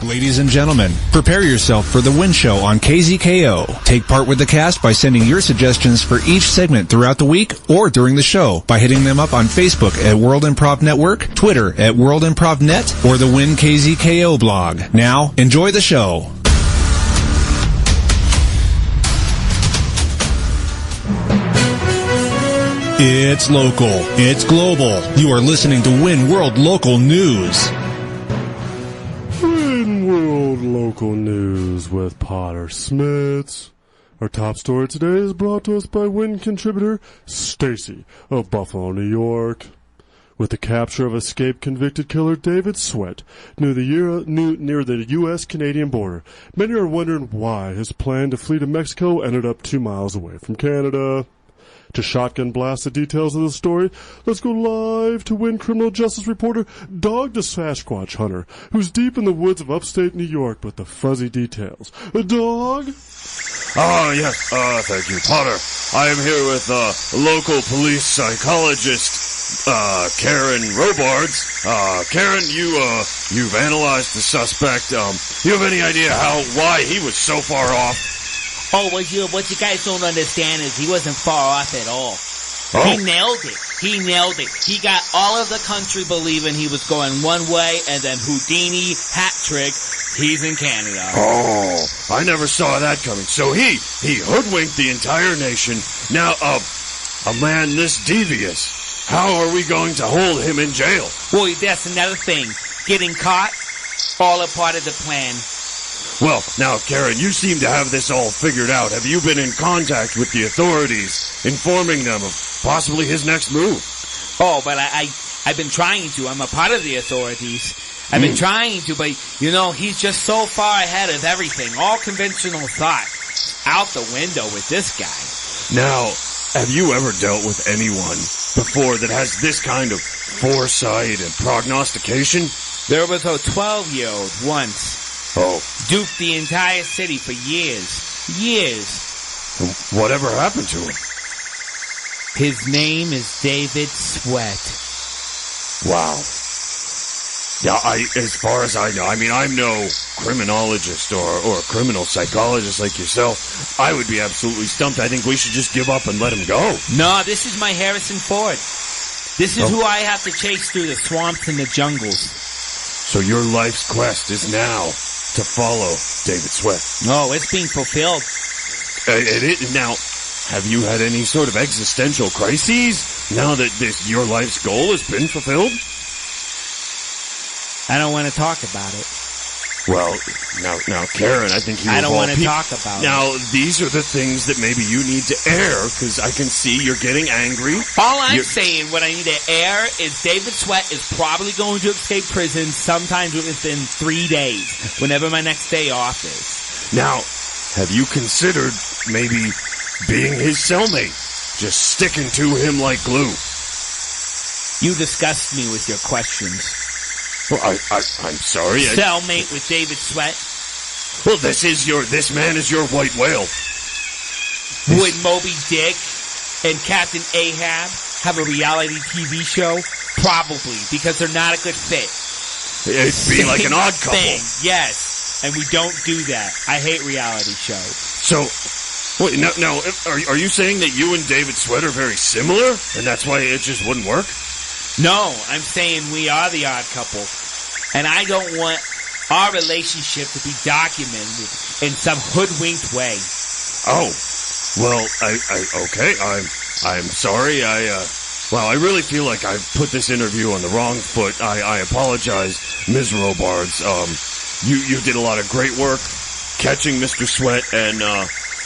Ladies and gentlemen, prepare yourself for the WIN Show on KZKO. Take part with the cast by sending your suggestions for each segment throughout the week or during the show by hitting them up on Facebook at World Improv Network, Twitter at World Improv Net, or the WIN KZKO blog. Now, enjoy the show. It's local. It's global. You are listening to WIN World Local News. WIN World Local News with Potter Smittss. Our top story today is brought to us by WIN contributor Stacy of Buffalo, New York. With the capture of escaped convicted killer David Sweat near the U.S.-Canadian border, many are wondering why his plan to flee to Mexico ended up 2 miles away from Canada. To shotgun blast the details of the story, let's go live to WIN criminal justice reporter Dog the Sasquatch Hunter, who's deep in the woods of upstate New York with the fuzzy details. Dog? Yes, thank you, Potter. I am here with, local police psychologist, Karen Robards. Karen, you've analyzed the suspect. You have any idea why he was so far off? Oh, what you guys don't understand is he wasn't far off at all. Oh. He nailed it. He got all of the country believing he was going one way, and then Houdini, hat trick, he's in Canada. Oh, I never saw that coming. So he hoodwinked the entire nation. Now, a man this devious, how are we going to hold him in jail? Well, that's another thing. Getting caught, all a part of the plan. Well, now, Karen, you seem to have this all figured out. Have you been in contact with the authorities, informing them of possibly his next move? Oh, but I've been trying to. I'm a part of the authorities. I've been trying to, but, he's just so far ahead of everything. All conventional thought out the window with this guy. Now, have you ever dealt with anyone before that has this kind of foresight and prognostication? There was a 12-year-old once. Oh. Duped the entire city for years. Whatever happened to him? His name is David Sweat. Wow. Yeah, as far as I know, I'm no criminologist or criminal psychologist like yourself. I would be absolutely stumped. I think we should just give up and let him go. No, this is my Harrison Ford. This is who I have to chase through the swamps and the jungles. So your life's quest is now to follow David Sweat. No, it's being fulfilled. Now, have you had any sort of existential crises now that your life's goal has been fulfilled? I don't want to talk about it. Well, now, Karen, I think I don't want to talk about it. Now, these are the things that maybe you need to air, because I can see you're getting angry. All I'm saying, what I need to air is David Sweat is probably going to escape prison sometime within 3 days, whenever my next day off is. Now, have you considered maybe being his cellmate? Just sticking to him like glue. You disgust me with your questions. Well, I'm sorry. Cellmate with David Sweat? Well, this man is your white whale. Would Moby Dick and Captain Ahab have a reality TV show? Probably, because they're not a good fit. It'd be like an odd couple. Yes, and we don't do that. I hate reality shows. So, wait, now, are you saying that you and David Sweat are very similar, and that's why it just wouldn't work? No, I'm saying we are the odd couple, and I don't want our relationship to be documented in some hoodwinked way. Oh, well, okay, I'm sorry, I really feel like I put this interview on the wrong foot. I apologize, Ms. Robards. You did a lot of great work catching Mr. Sweat, and,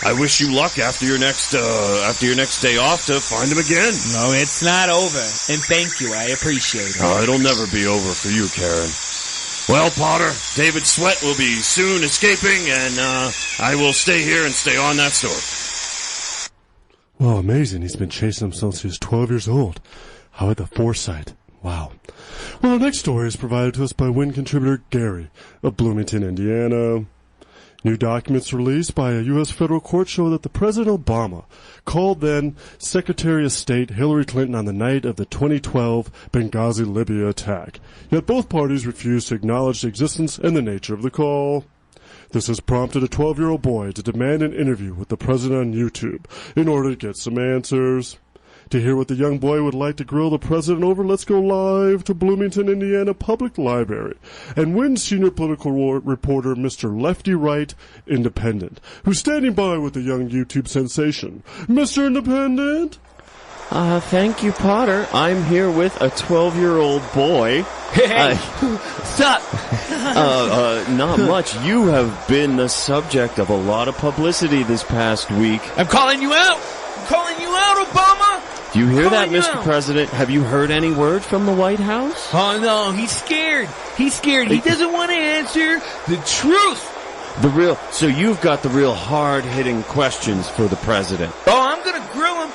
I wish you luck after your next day off to find him again. No, it's not over. And thank you. I appreciate it. It'll never be over for you, Karen. Well, Potter, David Sweat will be soon escaping, and I will stay here and stay on that story. Well, amazing. He's been chasing himself since he was 12 years old. How had the foresight? Wow. Well, our next story is provided to us by WIN contributor Gary of Bloomington, Indiana. New documents released by a U.S. federal court show that the President Obama called then Secretary of State Hillary Clinton on the night of the 2012 Benghazi, Libya attack. Yet both parties refused to acknowledge the existence and the nature of the call. This has prompted a 12-year-old boy to demand an interview with the President on YouTube in order to get some answers. To hear what the young boy would like to grill the President over, let's go live to Bloomington, Indiana Public Library and WIN senior political reporter Mr. Lefty Wright, Independent, who's standing by with the young YouTube sensation. Mr. Independent? Thank you, Potter. I'm here with a 12-year-old boy. Hey, stop! Not much. You have been the subject of a lot of publicity this past week. I'm calling you out! I'm calling you out, Obama! Do you hear that, Mr. President? Have you heard any word from the White House? Oh, no, he's scared. He's scared. He doesn't want to answer the truth. So you've got the real hard-hitting questions for the President. Oh, I'm going to grill him.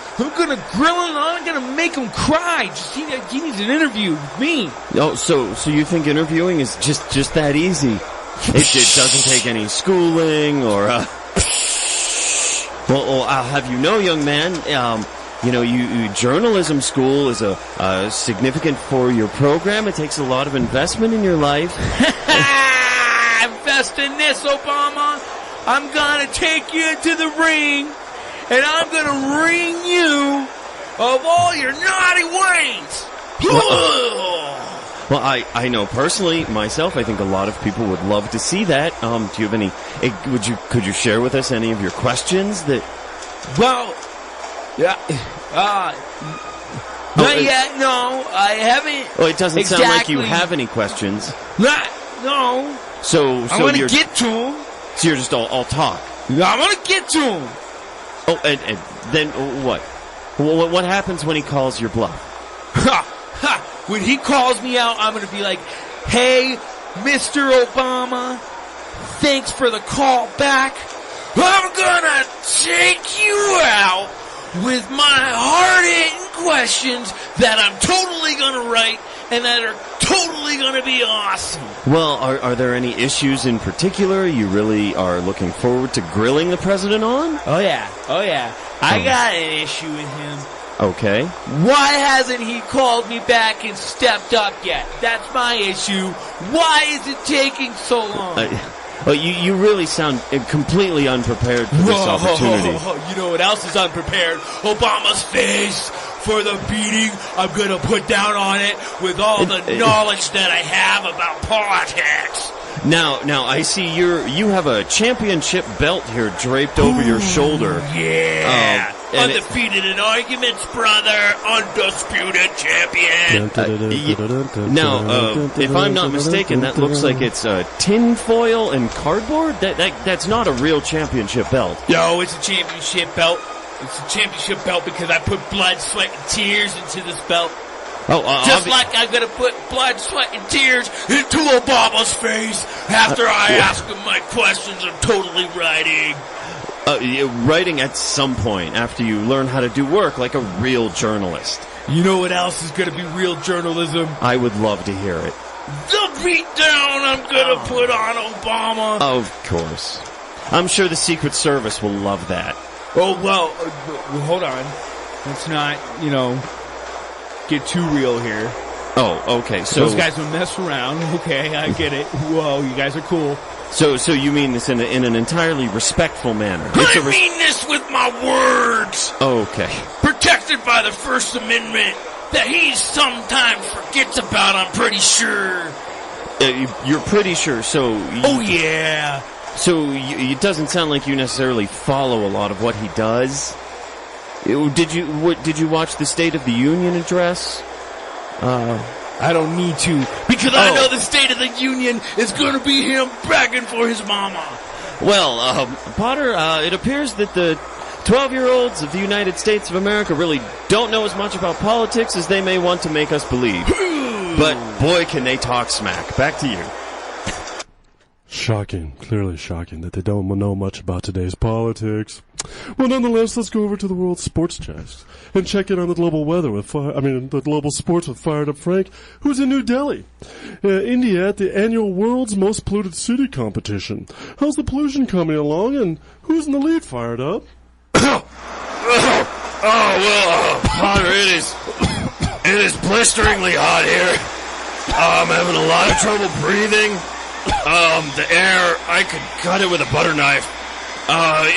I'm going to make him cry. He needs an interview with me. Oh, so you think interviewing is just that easy? It doesn't take any schooling or, Well, I'll have you know, young man, journalism school is significant for your program. It takes a lot of investment in your life. Invest in this, Obama. I'm gonna take you to the ring, and I'm gonna ring you of all your naughty ways. Well, I know personally, myself, I think a lot of people would love to see that. Do you have any, could you share with us any of your questions that... Well, yeah, not yet, no, I haven't. Well, it doesn't sound like you have any questions. No. So I want to get to him. So you're just all talk. I want to get to him. Oh, and then what? What happens when he calls your bluff? When he calls me out, I'm going to be like, hey, Mr. Obama, thanks for the call back. I'm going to take you out with my hard-hitting questions that I'm totally going to write and that are totally going to be awesome. Well, are there any issues in particular you really are looking forward to grilling the President on? Oh, yeah. I got an issue with him. Okay. Why hasn't he called me back and stepped up yet? That's my issue. Why is it taking so long? Well, you really sound completely unprepared for this opportunity. You know what else is unprepared? Obama's face for the beating I'm going to put down on it with all the knowledge that I have about politics. Now I see you have a championship belt here draped over your shoulder. Yeah. Undefeated in arguments, brother. Undisputed champion. Now, if I'm not mistaken, that looks like it's tin foil and cardboard. That's not a real championship belt. No, it's a championship belt. It's a championship belt because I put blood, sweat, and tears into this belt. Just like I'm going to put blood, sweat, and tears into Obama's face after I ask him my questions I'm totally writing. Writing at some point after you learn how to do work like a real journalist. You know what else is going to be real journalism? I would love to hear it. The beatdown I'm going to put on Obama. Of course. I'm sure the Secret Service will love that. Oh, well, hold on. Let's not, get too real here. Oh, okay. So those guys will mess around. Okay, I get it. Whoa, you guys are cool. So you mean this in an entirely respectful manner? I mean this with my words. Okay. Protected by the First Amendment that he sometimes forgets about, I'm pretty sure. You're pretty sure, so... Oh, yeah. So it doesn't sound like you necessarily follow a lot of what he does. Did you watch the State of the Union address? I don't need to, because I know the State of the Union is going to be him begging for his mama. Well, Potter, it appears that the 12-year-olds of the United States of America really don't know as much about politics as they may want to make us believe. But boy, can they talk smack. Back to you. Shocking, clearly shocking that they don't know much about today's politics. Well, nonetheless, let's go over to the World Sports Desk and check in on the global weather the global sports with Fired Up Frank, who's in New Delhi, India, at the annual World's Most Polluted City competition. How's the pollution coming along, and who's in the lead, Fired Up? Potter, it is blisteringly hot here. I'm having a lot of trouble breathing. The air, I could cut it with a butter knife. I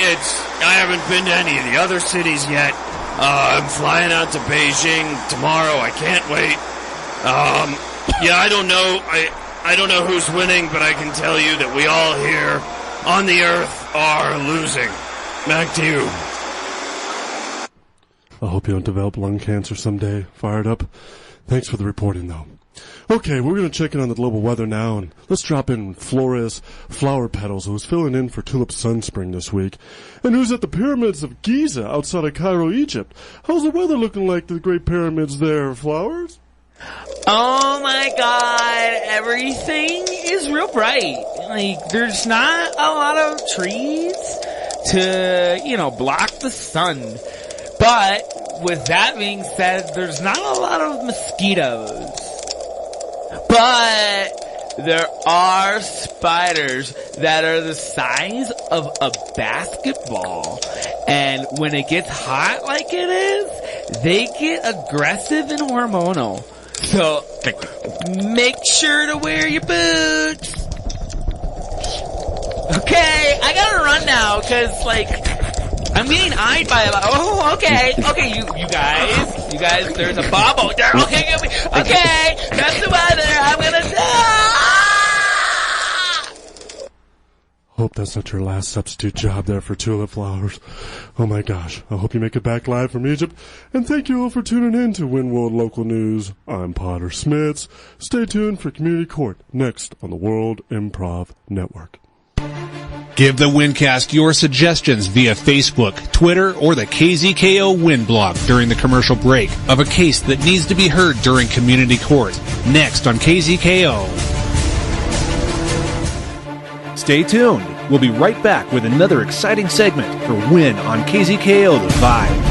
haven't been to any of the other cities yet. I'm flying out to Beijing tomorrow. I can't wait. I don't know. I don't know who's winning, but I can tell you that we all here on the earth are losing. Back to you. I hope you don't develop lung cancer someday, Fired Up. Thanks for the reporting, though. Okay, we're going to check in on the global weather now, and let's drop in Flores Flower Petals, who's filling in for Tulip Sunspring this week, and who's at the Pyramids of Giza outside of Cairo, Egypt. How's the weather looking like the Great Pyramids there, Flowers? Oh my God, everything is real bright. Like, there's not a lot of trees to, block the sun. But, with that being said, there's not a lot of mosquitoes. But there are spiders that are the size of a basketball. And when it gets hot like it is, they get aggressive and hormonal. So make sure to wear your boots. Okay, I gotta run now because, I'm getting eyed by a lot. Oh, okay, you guys, there's a bomb out there. Okay, that's the weather. I'm gonna die. Hope that's not your last substitute job there for Tulip Flowers. Oh my gosh, I hope you make it back live from Egypt. And thank you all for tuning in to WIN World Local News. I'm Potter Smittss. Stay tuned for Community Court next on the World Improv Network. Give the WinCast your suggestions via Facebook, Twitter, or the KZKO Win blog during the commercial break of a case that needs to be heard during Community Court. Next on KZKO. Stay tuned. We'll be right back with another exciting segment for Win on KZKO The Vibe.